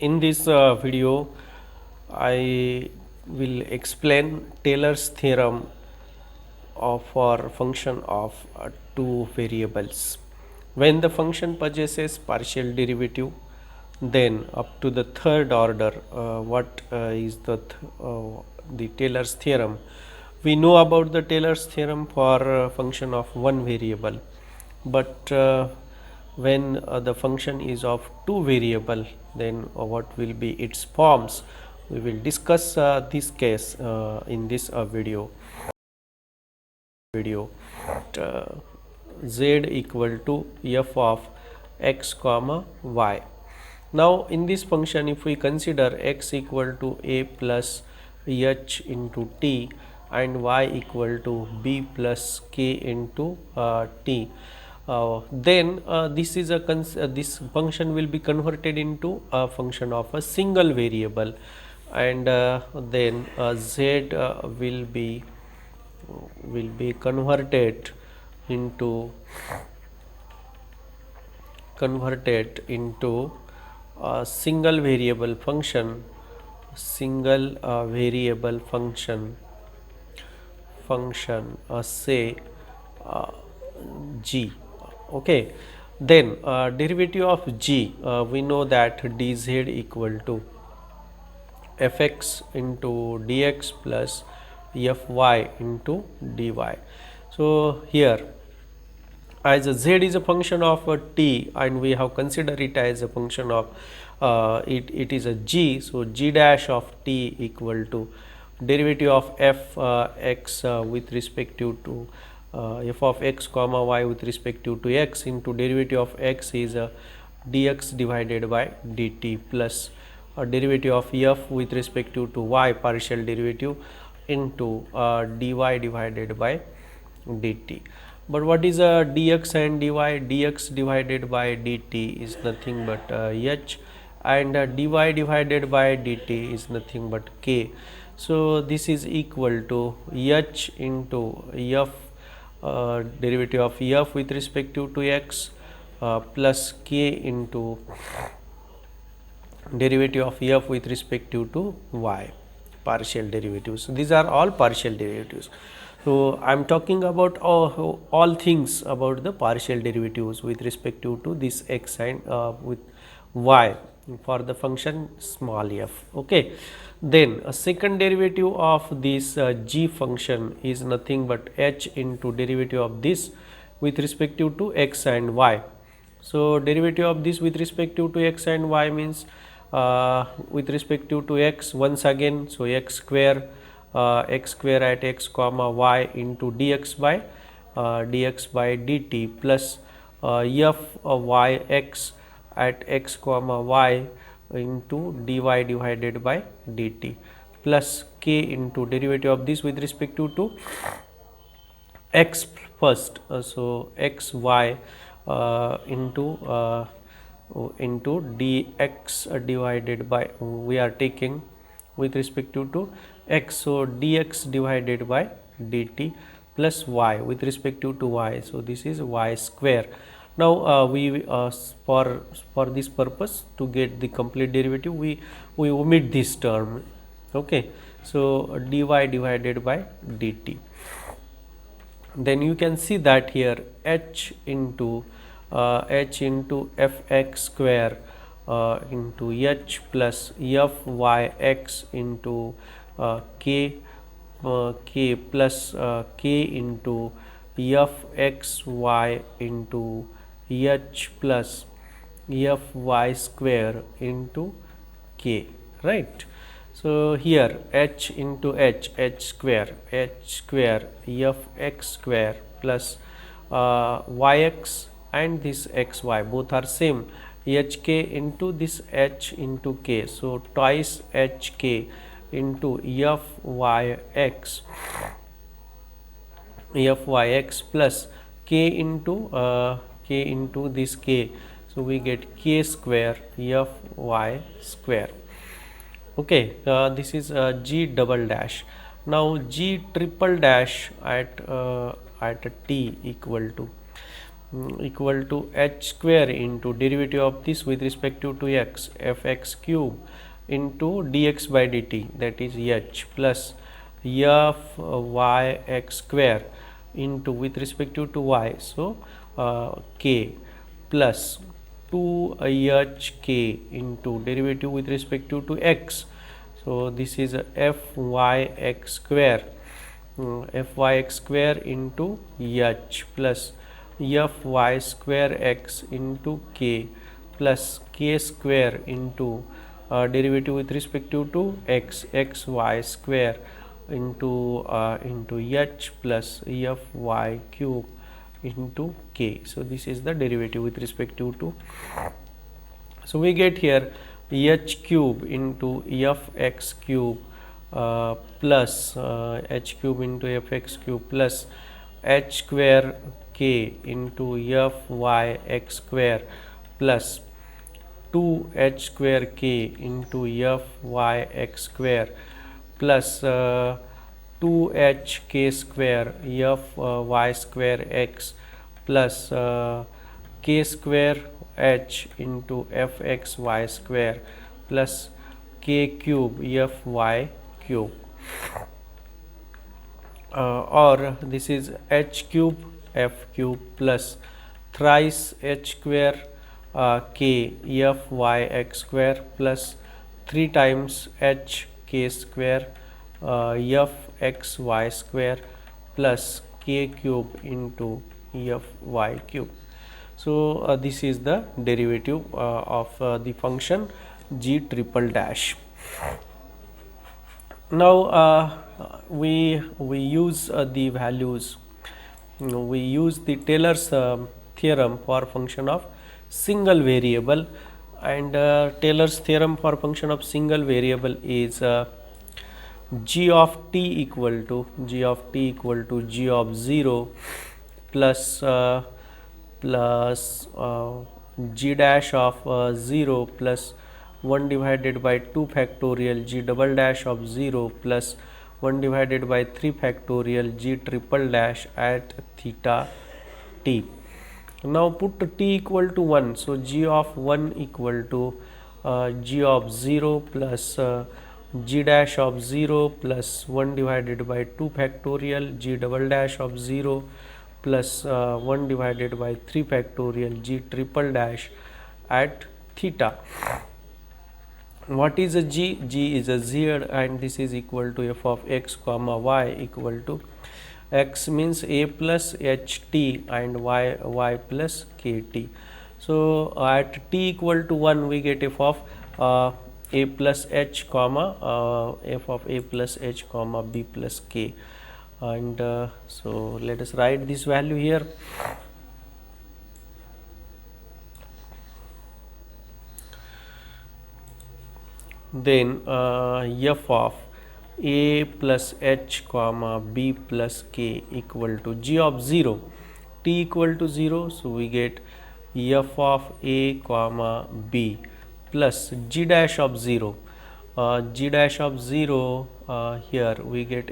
In this video, I will explain Taylor's theorem for function of two variables. When the function possesses partial derivative, then up to the third order, what is the Taylor's theorem? We know about the Taylor's theorem for function of one variable, but when the function is of two variable, then what will be its forms? We will discuss this case in this video. uh, Z equal to f of x comma y. Now in this function, if we consider x equal to a plus h into t and y equal to b plus k into t, then this function will be converted into a function of a single variable, and then z will be converted into a single variable function, say g. Okay, then derivative of g, we know that dz equal to fx into dx plus fy into dy. So here, as z is a function of t and we have considered it as a function of it is a g, so g dash of t equal to derivative of f x with respect to f of x comma y with respect to x into derivative of x is dx divided by dt plus derivative of f with respect to y partial derivative into dy divided by dt. But what is dx and dy? Dx divided by dt is nothing but h, and dy divided by dt is nothing but k. So this is equal to h into f derivative of f with respect to x plus k into derivative of f with respect to y partial derivatives. So these are all partial derivatives. So I am talking about all things about the partial derivatives with respect to this x and with y for the function small f. Okay, then a second derivative of this g function is nothing but h into derivative of this with respect to x and y. So derivative of this with respect to x and y means with respect to x, once again, so x square at x comma y into dx by dt plus f y x at x comma y into dy divided by dt plus k into derivative of this with respect to x first, so x y into dx divided by, we are taking with respect to x, so dx divided by dt plus y with respect to y, so this is y square. Now we for this purpose, to get the complete derivative, we omit this term. Okay, so dy divided by dt. Then you can see that here h into fx square into h plus fyx into k plus k into fxy into h plus fy square into k, right? So here h into h square fx square plus yx and this xy both are same, hk into this h into k, so twice hk into fyx plus k into this k, so we get k square fy square. Okay, this is g double dash. Now g triple dash at t equal to equal to h square into derivative of this with respect to x, fx cube into dx by dt, that is h, plus f y x square into with respect to y, so k, plus 2hk into derivative with respect to x, so this is fyx square, fyx square into h, plus fy square x into k, plus k square into derivative with respect to x, xy square into h, plus fy cube into k. So this is the derivative with respect to. So we get here h cube into fx cube plus h cube into fx cube plus h square k into fyx square plus 2h square k into fyx square plus 2hk square fy square x plus k square h into fxy square plus k cube fy cube, or this is h cube f cube plus thrice h square k fy x square plus 3 times h k square fxy square plus k cube into fy cube. So this is the derivative of the function g triple dash. Now we use the values, we use the Taylor's theorem for function of single variable, and Taylor's theorem for function of single variable is g of t equal to g of 0 plus g dash of 0 plus 1 divided by 2 factorial g double dash of 0 plus 1 divided by 3 factorial g triple dash at theta t. Now put t equal to 1, so g of 1 equal to g of 0 plus g dash of 0 plus 1 divided by 2 factorial g double dash of 0 plus 1 divided by 3 factorial g triple dash at theta. What is a g? G is a z, and this is equal to f of x comma y equal to x means a plus ht and y plus kt. So at t equal to 1 we get f of a plus h comma f of a plus h comma b plus k, and so let us write this value here. Then f of a plus h comma b plus k equal to g of 0, t equal to 0, so we get f of a comma b plus g dash of 0, g dash of 0 here we get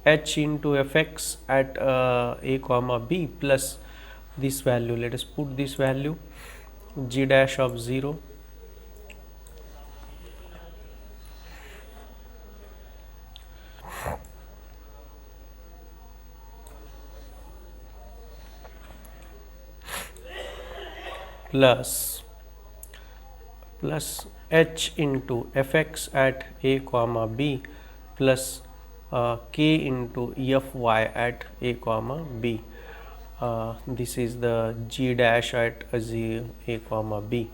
h into fx at a comma b plus this value, let us put this value g dash of 0 plus h into fx at a comma b plus k into fy at a comma b. This is the g dash at a comma b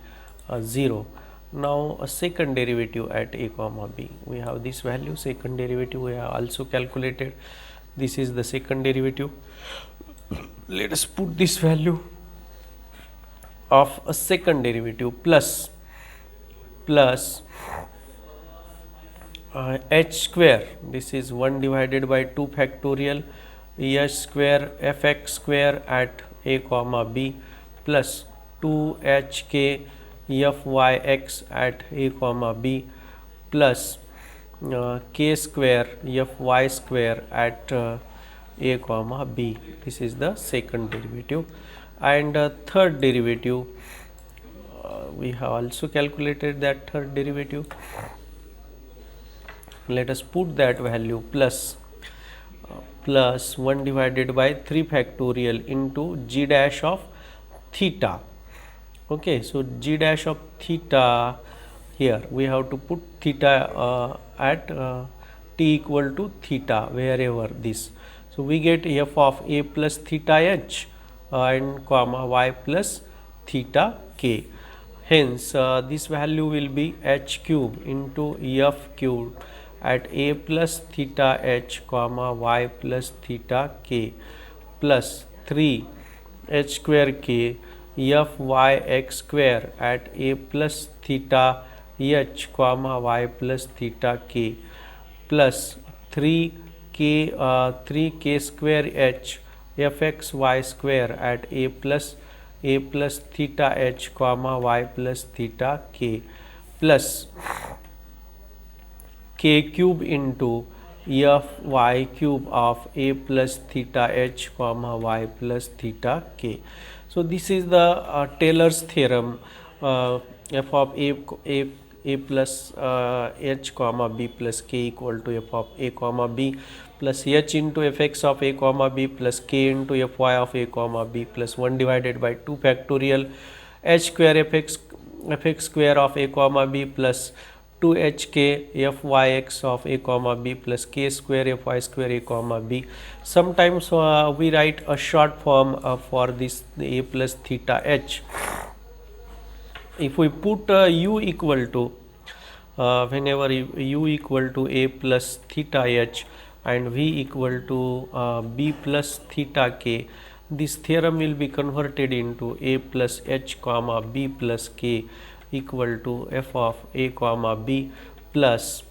0. Now a second derivative at a comma b, we have this value, second derivative we have also calculated, this is the second derivative. Let us put this value of a second derivative plus h square, this is 1 divided by 2 factorial h square fx square at a comma b plus 2hk fyx at a comma b plus k square fy square at a comma b. This is the second derivative. and third derivative, we have also calculated that third derivative. Let us put that value plus 1 divided by 3 factorial into g dash of theta. Okay, so g dash of theta, here we have to put theta at t equal to theta wherever this. So we get f of a plus theta h and comma y plus theta k. Hence, this value will be h cube into f cube at a plus theta h comma y plus theta k plus 3 h square k f y x square at a plus theta h comma y plus theta k plus 3k square h f x y square at a plus theta h comma y plus theta k plus k cube into f y cube of a plus theta h comma y plus theta k. So this is the Taylor's theorem. F of a plus h comma b plus k equal to f of a comma b plus h into fx of a comma b plus k into fy of a comma b plus 1 divided by 2 factorial h square fx square of a comma b plus 2hk fyx of a comma b plus k square fy square a comma b. Sometimes we write a short form for this a plus theta h. If we put u equal to whenever u equal to a plus theta h and v equal to b plus theta k, this theorem will be converted into a plus h comma b plus k equal to f of a comma b plus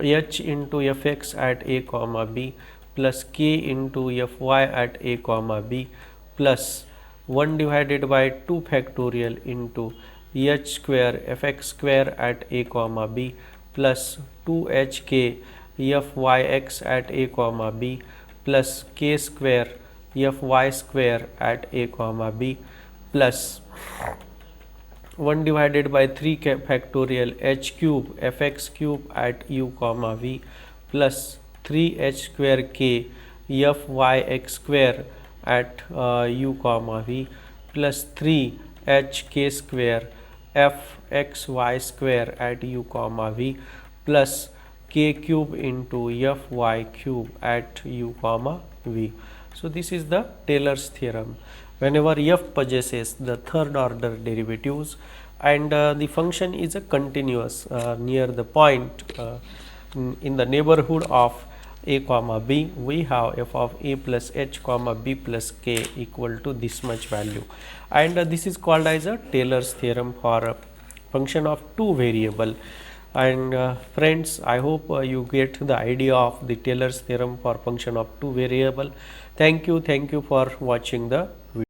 h into fx at a comma b plus k into fy at a comma b plus 1 divided by 2 factorial into h square fx square at a comma b plus 2hk fyx at a comma b plus k square fy square at a comma b plus 1 divided by 3 factorial h cube fx cube at u comma v plus 3h square k fyx square at u comma v plus 3h k square fxy square at u comma v plus k cube into fy cube at u comma v. So this is the Taylor's theorem. Whenever f possesses the third order derivatives and the function is a continuous near the point in the neighborhood of a comma b, we have f of a plus h comma b plus k equal to this much value, and this is called as a Taylor's theorem for a function of two variable. And friends, I hope you get the idea of the Taylor's theorem for function of two variable. Thank you for watching the video.